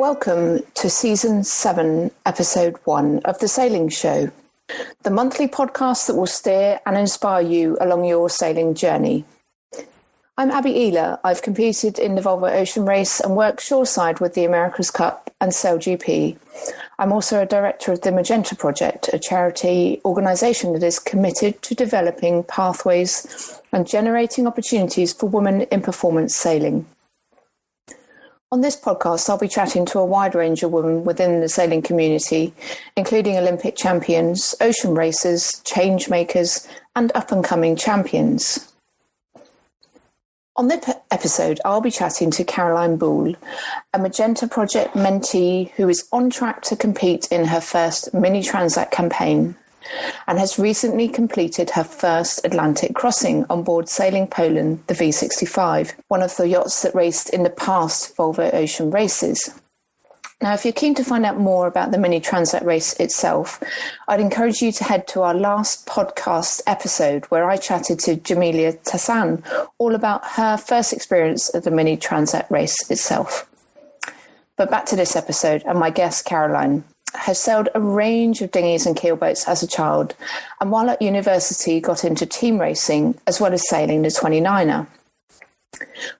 Welcome to Season 7, Episode 1 of The Sailing Show, the monthly podcast that will steer and inspire you along your sailing journey. I'm Abby Ehler. I've competed in the Volvo Ocean Race and worked shoreside with the America's Cup and Sail GP. I'm also a director of the Magenta Project, a charity organisation that is committed to developing pathways and generating opportunities for women in performance sailing. On this podcast, I'll be chatting to a wide range of women within the sailing community, including Olympic champions, ocean racers, change makers, and up-and-coming champions. On this episode, I'll be chatting to Caroline Boule, a Magenta Project Mentee who is on track to compete in her first Mini Transat campaign and has recently completed her first Atlantic crossing on board Sailing Poland the V65, one of the yachts that raced in the past Volvo Ocean Races. Now, if you're keen to find out more about the Mini Transat race itself, I'd encourage you to head to our last podcast episode where I chatted to Jamelia Tassan all about her first experience at the Mini Transat race itself. But back to this episode and my guest, Caroline, has sailed a range of dinghies and keelboats as a child, and while at university got into team racing as well as sailing the 29er.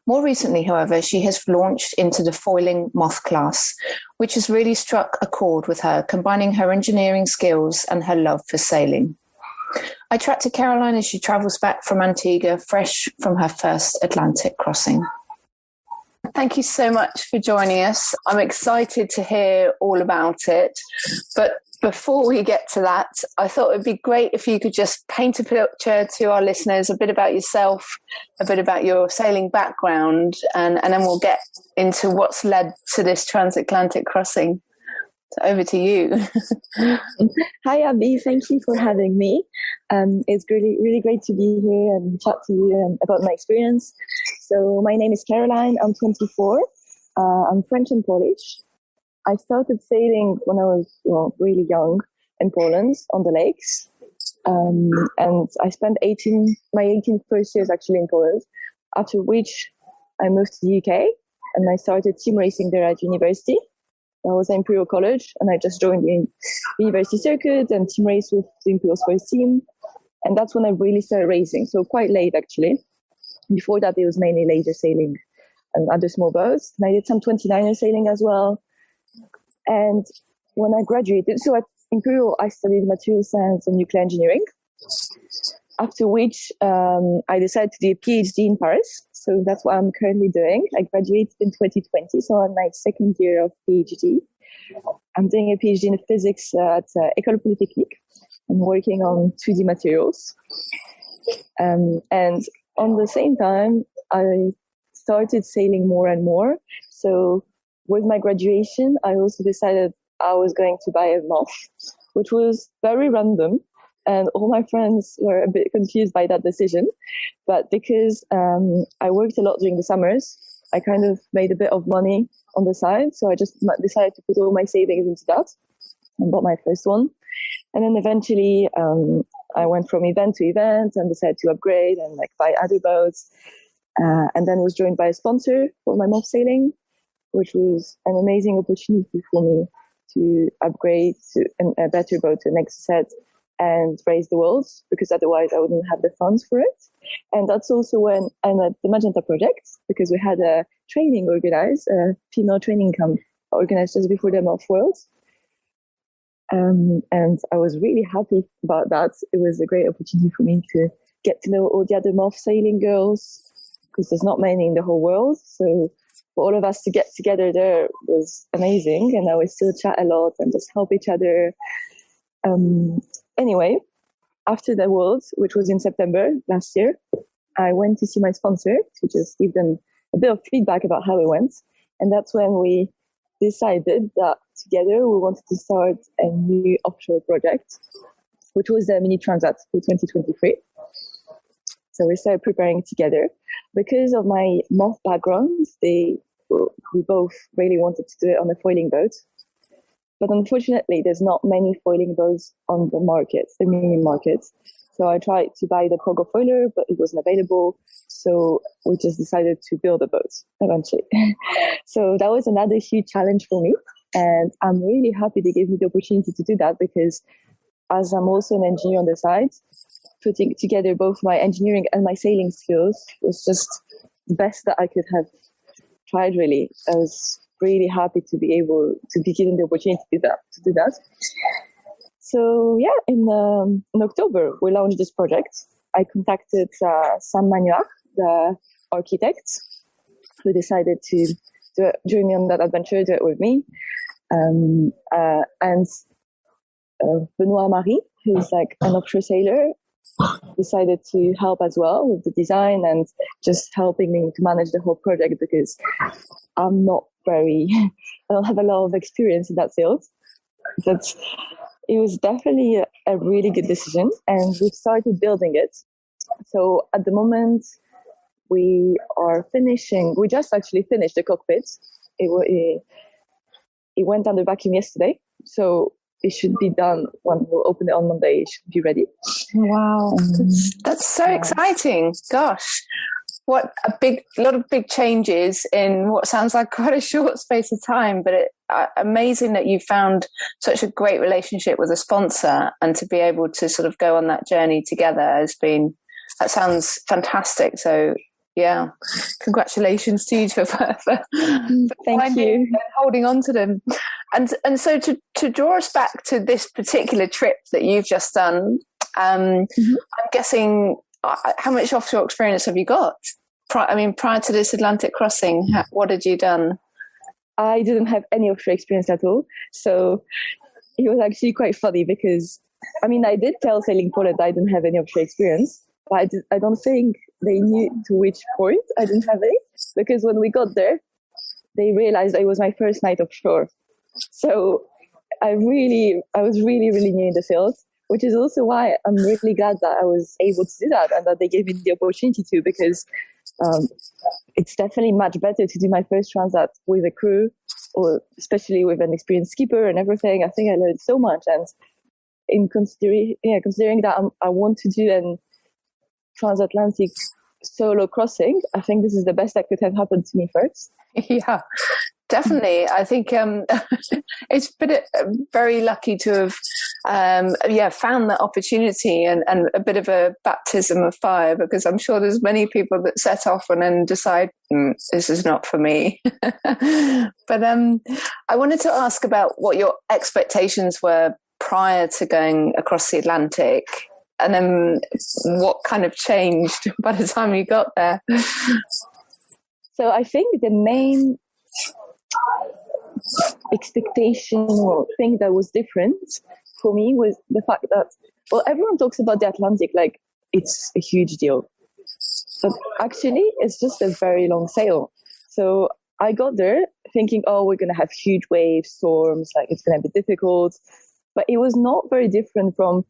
More recently, however, she has launched into the foiling Moth class, which has really struck a chord with her, combining her engineering skills and her love for sailing. I chat to Caroline as she travels back from Antigua, fresh from her first Atlantic crossing. Thank you so much for joining us. I'm excited to hear all about it. But before we get to that, I thought it'd be great if you could just paint a picture to our listeners, a bit about yourself, a bit about your sailing background, and then we'll get into what's led to this transatlantic crossing. So over to you. Hi, Abby. Thank you for having me. It's really great to be here and chat to you about my experience. So my name is Caroline. I'm 24. I'm French and Polish. I started sailing when I was really young in Poland on the lakes. And I spent my 18th first years actually in Poland, after which I moved to the UK and I started team racing there at university. I was at Imperial College and I just joined the university circuit and team race with the Imperial Sports team. And that's when I really started racing. So quite late actually. Before that, it was mainly laser sailing and other small boats. And I did some 29er sailing as well. And when I graduated, so at Imperial, I studied material science and nuclear engineering. After which I decided to do a PhD in Paris. So that's what I'm currently doing. I graduated in 2020, so I'm my second year of PhD. I'm doing a PhD in physics at École Polytechnique. I'm working on 2D materials. And on the same time, I started sailing more and more. So with my graduation, I also decided I was going to buy a Moth, which was very random. And all my friends were a bit confused by that decision. But because I worked a lot during the summers, I kind of made a bit of money on the side. So I just decided to put all my savings into that and bought my first one. And then eventually I went from event to event and decided to upgrade and buy other boats. And then was joined by a sponsor for my Moth sailing, which was an amazing opportunity for me to upgrade to a better boat, to the next set, and raise the world, because otherwise I wouldn't have the funds for it. And that's also when I met the Magenta Project, because we had a training organized, a female training camp organized just before the Moth Worlds. And I was really happy about that. It was a great opportunity for me to get to know all the other Moth sailing girls, because there's not many in the whole world. So for all of us to get together there was amazing. And I would still chat a lot and just help each other. Anyway, after the Worlds, which was in September last year, I went to see my sponsor to just give them a bit of feedback about how it went. And that's when we decided that together we wanted to start a new offshore project, which was the Mini Transat for 2023. So we started preparing together. Because of my Moth background, we both really wanted to do it on a foiling boat. But unfortunately, there's not many foiling boats on the market, the mini market. So I tried to buy the Pogo foiler, but it wasn't available. So we just decided to build a boat eventually. So that was another huge challenge for me. And I'm really happy they gave me the opportunity to do that, because as I'm also an engineer on the side, putting together both my engineering and my sailing skills was just the best that I could have tried, really. I was really happy to be able to be given the opportunity to do that. So yeah, in October, we launched this project. I contacted Sam Manuar, the architect, who decided to join me on that adventure, do it with me. And Benoit Marie, who's like an offshore sailor, decided to help as well with the design and just helping me to manage the whole project, because I don't have a lot of experience in that field. But it was definitely a really good decision, and we've started building it. So at the moment, we just actually finished the cockpit. It went under vacuum yesterday, so it should be done when we'll open it on Monday. It should be ready. Wow, that's so exciting! Gosh, what a lot of big changes in what sounds like quite a short space of time. But amazing that you found such a great relationship with a sponsor, and to be able to sort of go on that journey together that sounds fantastic. So yeah, congratulations to you for Thank you. And holding on to them. And so to draw us back to this particular trip that you've just done, I'm guessing, how much offshore experience have you got? Prior to this Atlantic crossing, what had you done? I didn't have any offshore experience at all. So it was actually quite funny, because I did tell Sailing Poland that I didn't have any offshore experience, but I don't think they knew to which point I didn't have any, because when we got there, they realized it was my first night offshore. So I was really, really new in the field, which is also why I'm really glad that I was able to do that, and that they gave me the opportunity to, because it's definitely much better to do my first transat with a crew, or especially with an experienced skipper and everything. I think I learned so much, and in considering that I want to do an transatlantic solo crossing, I think this is the best that could have happened to me first. Yeah, definitely. I think it's been very lucky to have found that opportunity, and a bit of a baptism of fire, because I'm sure there's many people that set off and then decide this is not for me. But I wanted to ask about what your expectations were prior to going across the Atlantic, and then what kind of changed by the time you got there. So I think the main expectation or thing that was different for me was the fact that, everyone talks about the Atlantic like it's a huge deal, but actually it's just a very long sail. So I got there thinking, we're going to have huge waves, storms, like it's going to be difficult, but it was not very different from,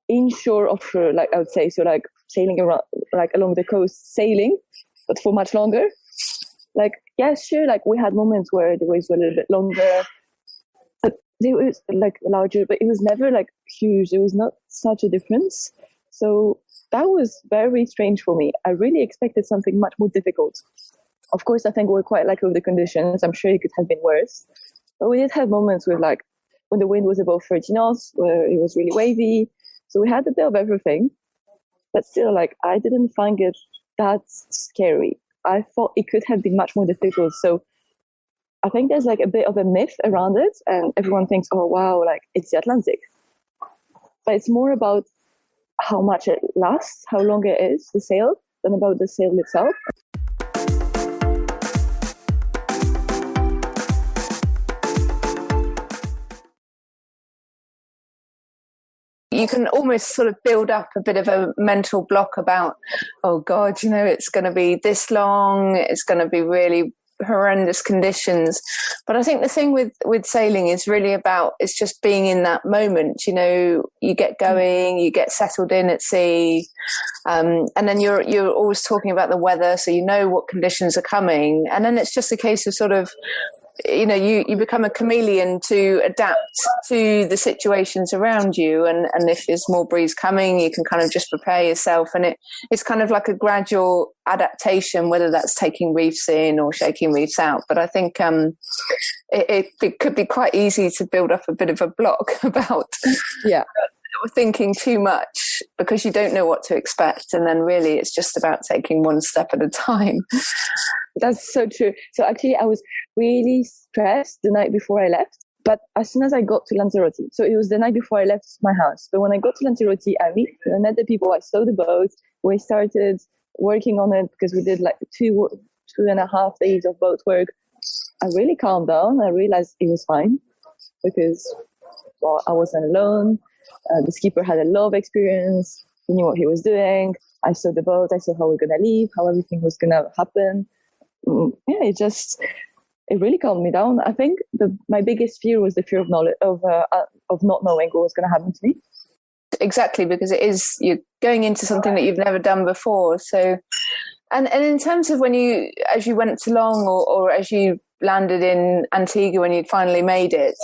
inshore, offshore, like I would say. So like sailing around, like along the coast, sailing, but for much longer. Like, yeah, sure, like we had moments where the waves were a little bit longer, but it was like larger, but it was never like huge. There was not such a difference. So that was very strange for me. I really expected something much more difficult. Of course, I think we're quite lucky with the conditions. I'm sure it could have been worse. But we did have moments with like when the wind was above 30 knots, where it was really wavy. So we had a bit of everything. But still, like, I didn't find it that scary. I thought it could have been much more difficult. So I think there's like a bit of a myth around it, and everyone thinks, oh, wow, like it's the Atlantic. But it's more about how much it lasts, how long it is, the sail, than about the sail itself. You can almost sort of build up a bit of a mental block about, oh God, it's going to be this long, it's going to be really horrendous conditions. But I think the thing with sailing is really about, it's just being in that moment. You get going, you get settled in at sea, and then you're always talking about the weather, so you know what conditions are coming, and then it's just a case of sort of you become a chameleon to adapt to the situations around you. And if there's more breeze coming, you can kind of just prepare yourself. And it's kind of like a gradual adaptation, whether that's taking reefs in or shaking reefs out. But I think it could be quite easy to build up a bit of a block about thinking too much, because you don't know what to expect. And then really it's just about taking one step at a time. That's so true. So actually I was really stressed the night before I left, but as soon as I got to Lanzarote, so it was the night before I left my house, but when I got to Lanzarote, I met the people, I saw the boat, we started working on it, because we did like 2.5 days of boat work. I really calmed down. I realized it was fine, because I wasn't alone. The skipper had a lot of experience. He knew what he was doing. I saw the boat. I saw how we're going to leave, how everything was going to happen. It really calmed me down. I think my biggest fear was the fear of knowledge, of not knowing what was going to happen to me. Exactly, because you're going into something that you've never done before. So, and in terms of as you went along, or as you landed in Antigua when you'd finally made it,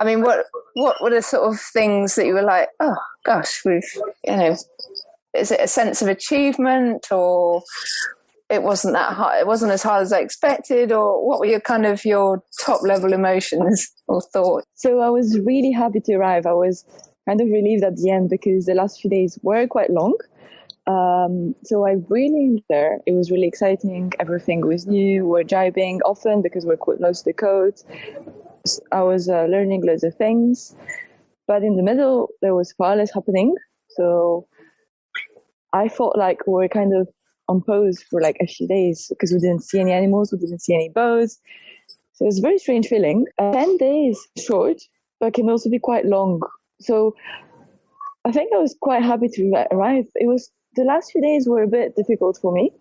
I mean, what were the sort of things that you were like, oh gosh, is it a sense of achievement, or it wasn't that hard, it wasn't as hard as I expected, or what were your top level emotions or thoughts? So I was really happy to arrive. I was kind of relieved at the end, because the last few days were quite long. So I really enjoyed there. It was really exciting. Everything was new. We're jibing often because we're quite close to the coast. I was learning loads of things, but in the middle there was far less happening. So I felt like we were kind of on pause for like a few days, because we didn't see any animals, we didn't see any boats. So it was a very strange feeling. 10 days short, but can also be quite long. So I think I was quite happy to arrive. The last few days were a bit difficult for me.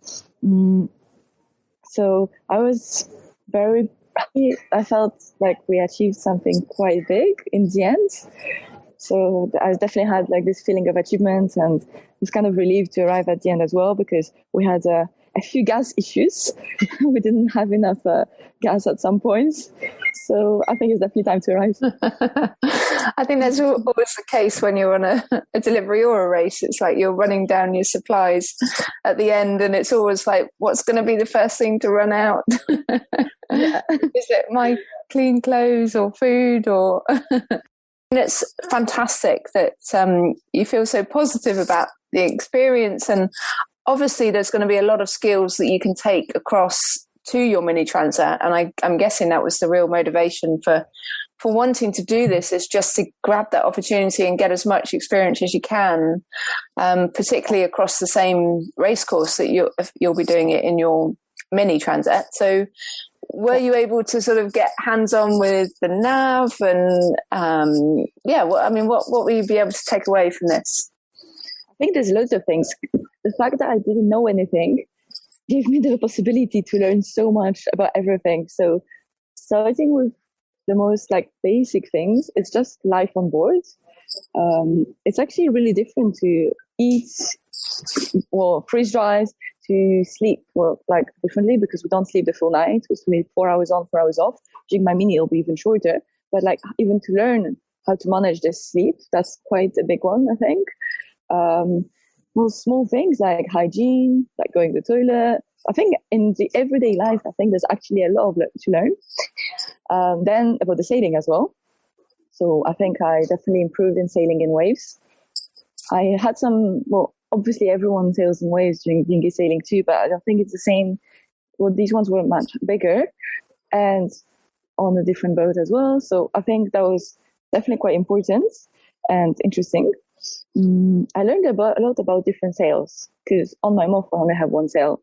So I was very happy. I felt like we achieved something quite big in the end. So I definitely had like this feeling of achievement, and was kind of relieved to arrive at the end as well, because we had a few gas issues. We didn't have enough gas at some points. So I think it's definitely time to arrive. I think that's always the case when you're on a delivery or a race. It's like you're running down your supplies at the end, and it's always like, what's going to be the first thing to run out? Is it my clean clothes or food? Or and it's fantastic that you feel so positive about the experience. And obviously there's going to be a lot of skills that you can take across to your Mini Transat. And I'm guessing that was the real motivation for wanting to do this, is just to grab that opportunity and get as much experience as you can, particularly across the same race course that you'll be doing it in your Mini Transat. So were you able to sort of get hands-on with the nav, and what will you be able to take away from this? I think there's loads of things. The fact that I didn't know anything gave me the possibility to learn so much about everything. So starting with the most like basic things, it's just life on board. It's actually really different to eat or freeze dries, to sleep or like differently, because we don't sleep the full night. We sleep 4 hours on, 4 hours off. During my mini, it'll be even shorter. But like even to learn how to manage this sleep, that's quite a big one, I think. Small things like hygiene, like going to the toilet. I think in the everyday life, I think there's actually a lot to learn. Then about the sailing as well. So I think I definitely improved in sailing in waves. I had obviously everyone sails in waves during dinghy sailing too, but I don't think it's the same. Well, these ones were much bigger and on a different boat as well. So I think that was definitely quite important and interesting. I learned a lot about different sails, because on my Moth I only have one sail.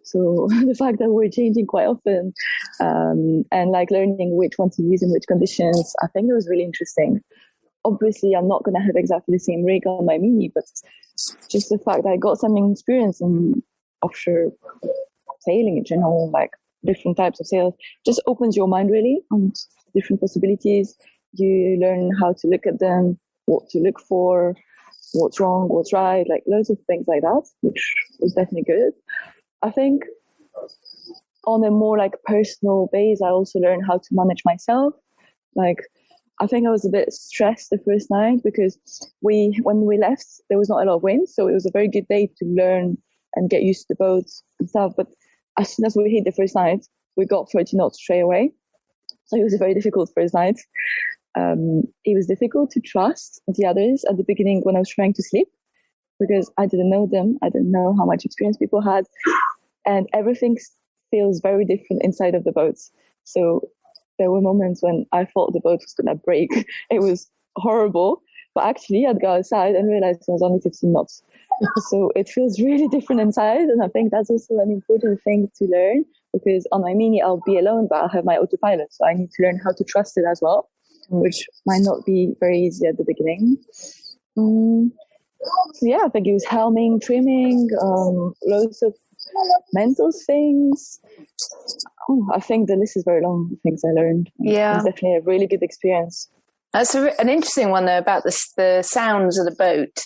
So the fact that we're changing quite often, and like learning which one to use in which conditions, I think that was really interesting. Obviously, I'm not going to have exactly the same rig on my Mini, but just the fact that I got some experience in offshore sailing in general, like different types of sails, just opens your mind really on different possibilities. You learn how to look at them, what to look for, what's wrong, what's right, like loads of things like that, which was definitely good. I think on a more like personal base, I also learned how to manage myself. Like, I think I was a bit stressed the first night because when we left, there was not a lot of wind. So it was a very good day to learn and get used to the boats and stuff. But as soon as we hit the first night, we got 30 knots straight away. So it was a very difficult first night. It was difficult to trust the others at the beginning when I was trying to sleep because I didn't know them. I didn't know how much experience people had. And everything feels very different inside of the boats. So there were moments when I thought the boat was going to break. It was horrible. But actually, I'd go outside and realize it was only 15 knots. So it feels really different inside. And I think that's also an important thing to learn because on my Mini, I'll be alone, but I'll have my autopilot. So I need to learn how to trust it as well, which might not be very easy at the beginning. So yeah, I think it was helming, trimming, loads of mental things. I think the list is very long, the things I learned. Yeah. It's definitely a really good experience. That's an interesting one, though, about the sounds of the boat.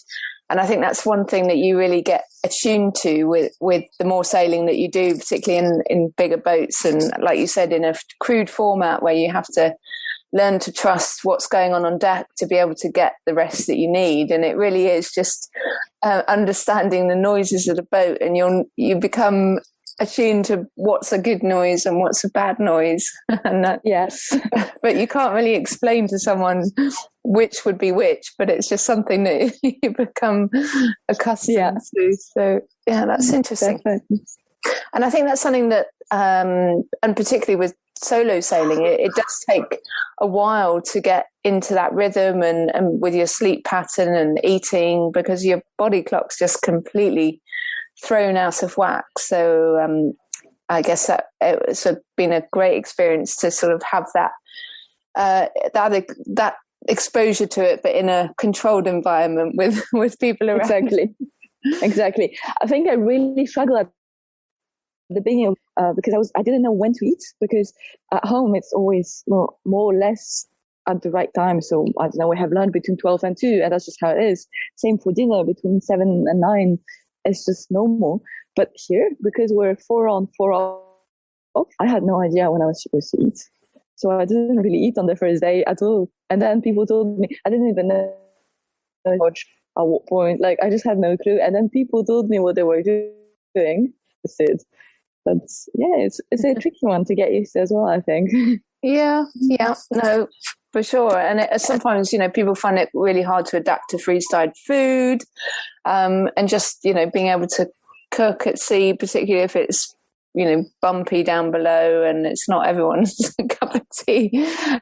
And I think that's one thing that you really get attuned to with the more sailing that you do, particularly in bigger boats. And like you said, in a crude format where you have to learn to trust what's going on deck to be able to get the rest that you need. And it really is just understanding the noises of the boat, and you become attuned to what's a good noise and what's a bad noise. And that, yes. But you can't really explain to someone which would be which, but it's just something that you become accustomed to. So yeah, that's interesting. Definitely. And I think that's something that, and particularly with solo sailing, it does take a while to get into that rhythm and with your sleep pattern and eating, because your body clock's just completely thrown out of whack. So I guess that it's been a great experience to sort of have that exposure to it, but in a controlled environment with people around. Exactly. I think I really struggled at the beginning because I didn't know when to eat, because at home it's always more or less at the right time. So I don't know, we have lunch between 12 and 2, and that's just how it is. Same for dinner between 7 and 9. It's just normal. But here, because we're 4 on, 4 off, I had no idea when I was supposed to eat. So I didn't really eat on the first day at all. And then people told me, I didn't even know at what point. Like, I just had no clue. And then people told me what they were doing. But yeah, it's a tricky one to get used to as well, I think. Yeah, no, for sure. And sometimes, people find it really hard to adapt to freeze-dried food, and just, being able to cook at sea, particularly if it's, bumpy down below and it's not everyone's cup of tea.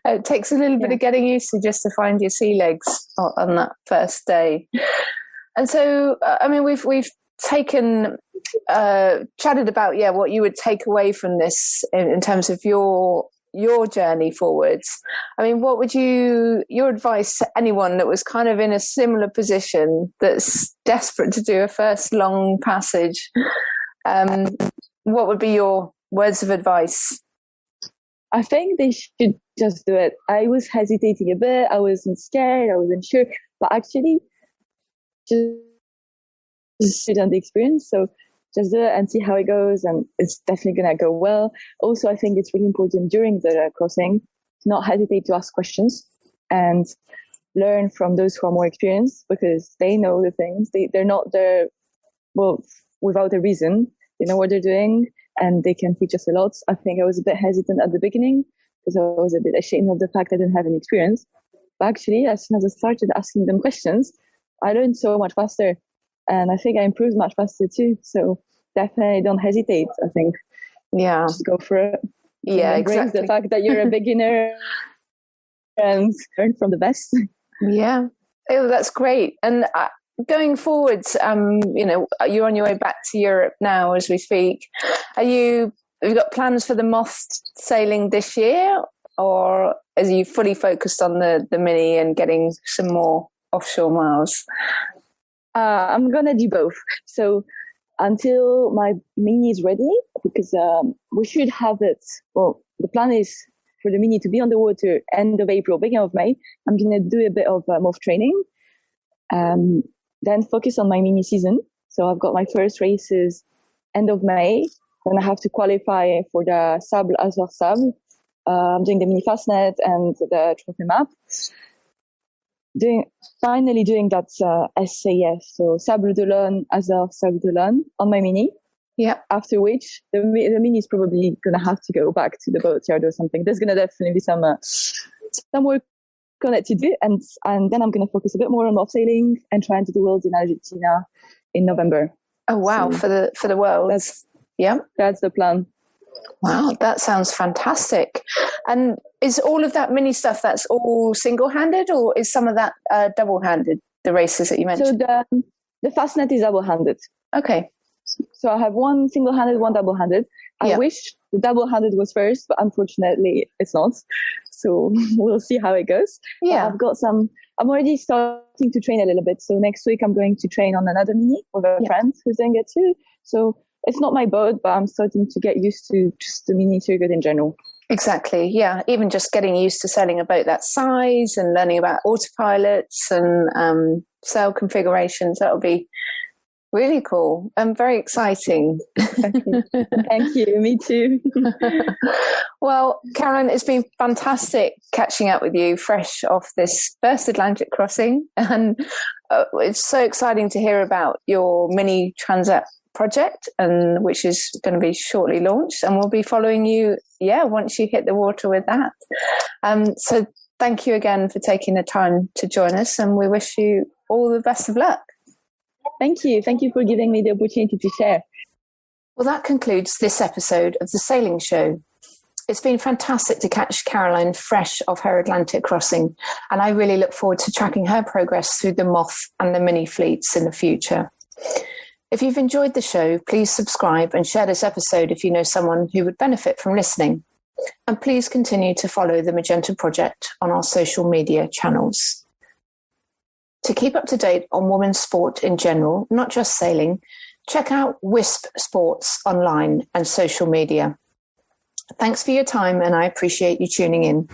It takes a little bit of getting used to just to find your sea legs on that first day. And so, we've taken... chatted about what you would take away from this in terms of your journey forwards. What would your advice to anyone that was kind of in a similar position, that's desperate to do a first long passage, what would be your words of advice? I think they should just do it. I was hesitating a bit, I wasn't scared, I wasn't sure, but actually just sit on the experience. So just do it and see how it goes, and it's definitely going to go well. Also, I think it's really important during the crossing to not hesitate to ask questions and learn from those who are more experienced, because they know the things. They're not there, without a reason. They know what they're doing, and they can teach us a lot. I think I was a bit hesitant at the beginning because I was a bit ashamed of the fact I didn't have any experience. But actually, as soon as I started asking them questions, I learned so much faster. And I think I improved much faster too. So definitely don't hesitate, I think. Yeah. Just go for it. Yeah, embrace the fact that you're a beginner and learn from the best. Yeah. Oh, that's great. And going forwards, you're on your way back to Europe now as we speak. Have you got plans for the Moth sailing this year, or are you fully focused on the Mini and getting some more offshore miles? I'm gonna do both. So until my Mini is ready, because we should have it. Well, the plan is for the Mini to be on the water end of April, beginning of May. I'm gonna do a bit of Moth training, then focus on my Mini season. So I've got my first races end of May, Then I have to qualify for the Sable Azur Sable. I'm doing the Mini Fastnet and the trophy map. Finally doing that SAS, so Sable d'Olonne, Azur, Sable d'Olonne on my Mini. Yeah. After which, the Mini is probably going to have to go back to the boatyard or something. There's going to definitely be some work on it to do. And then I'm going to focus a bit more on Moth sailing and try and do the Worlds in Argentina in November. Oh, wow. So for the Worlds. That's the plan. Wow, that sounds fantastic. And is all of that Mini stuff, that's all single-handed, or is some of that double-handed, the races that you mentioned? So the Fastnet is double-handed. Okay. So I have one single-handed, one double-handed. I wish the double-handed was first, but unfortunately it's not. So we'll see how it goes. Yeah. I'm already starting to train a little bit. So next week I'm going to train on another Mini with a friend who's doing it too. So it's not my boat, but I'm starting to get used to just the Mini circuit in general. Exactly. Yeah. Even just getting used to sailing a boat that size and learning about autopilots and sail configurations. That'll be really cool and very exciting. Thank you. Me too. Well, Caroline, it's been fantastic catching up with you fresh off this first Atlantic crossing. And it's so exciting to hear about your Mini Transat project, and which is going to be shortly launched, and we'll be following you once you hit the water with that. So thank you again for taking the time to join us, and we wish you all the best of luck. Thank you for giving me the opportunity to share. Well, that concludes this episode of the Sailing Show. It's been fantastic to catch Caroline fresh off her Atlantic crossing, and I really look forward to tracking her progress through the Moth and the Mini fleets in the future. If you've enjoyed the show, please subscribe and share this episode if you know someone who would benefit from listening. And please continue to follow the Magenta Project on our social media channels. To keep up to date on women's sport in general, not just sailing, check out Wisp Sports online and social media. Thanks for your time, and I appreciate you tuning in.